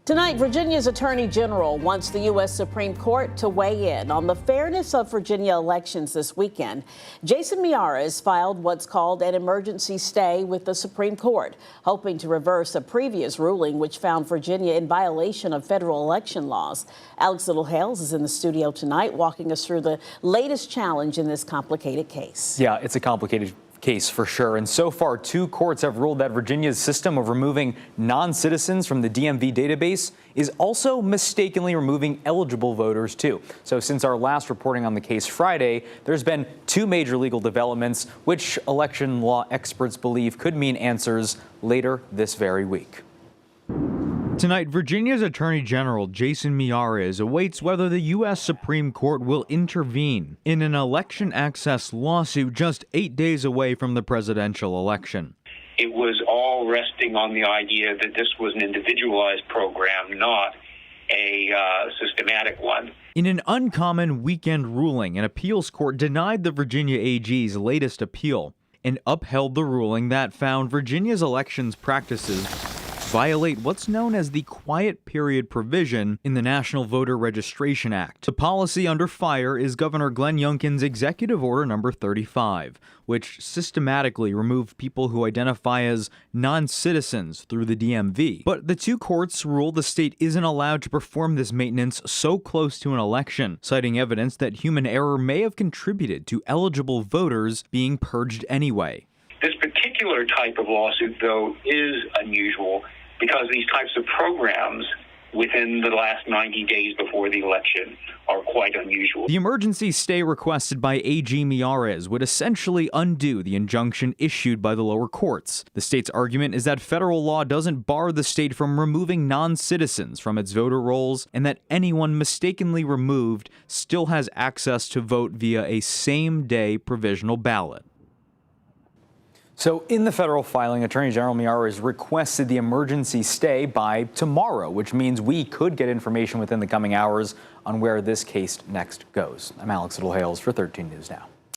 Tonight, Virginia's Attorney General wants the U.S. Supreme Court to weigh in on the fairness of Virginia elections this weekend. Jason Miyares filed what's called an emergency stay with the Supreme Court, hoping to reverse a previous ruling which found Virginia in violation of federal election laws. Alex Littlehales is in the studio tonight walking us through the latest challenge in this complicated case. Yeah, it's a complicated case for sure. And so far, two courts have ruled that Virginia's system of removing non-citizens from the DMV database is also mistakenly removing eligible voters, too. So since our last reporting on the case Friday, there's been two major legal developments, which election law experts believe could mean answers later this very week. Tonight, Virginia's Attorney General Jason Miyares awaits whether the U.S. Supreme Court will intervene in an election access lawsuit just 8 days away from the presidential election. It was all resting on the idea that this was an individualized program, not a systematic one. In an uncommon weekend ruling, an appeals court denied the Virginia AG's latest appeal and upheld the ruling that found Virginia's elections practices violate what's known as the quiet period provision in the National Voter Registration Act. The policy under fire is Governor Glenn Youngkin's Executive Order number 35, which systematically removed people who identify as non-citizens through the DMV. But the two courts ruled the state isn't allowed to perform this maintenance so close to an election, citing evidence that human error may have contributed to eligible voters being purged anyway. This particular type of lawsuit, though, is unusual because these types of programs within the last 90 days before the election are quite unusual. The emergency stay requested by AG Miyares would essentially undo the injunction issued by the lower courts. The state's argument is that federal law doesn't bar the state from removing non-citizens from its voter rolls, and that anyone mistakenly removed still has access to vote via a same-day provisional ballot. So in the federal filing, Attorney General Miyares requested the emergency stay by tomorrow, which means we could get information within the coming hours on where this case next goes. I'm Alex Littlehales for 13 News Now.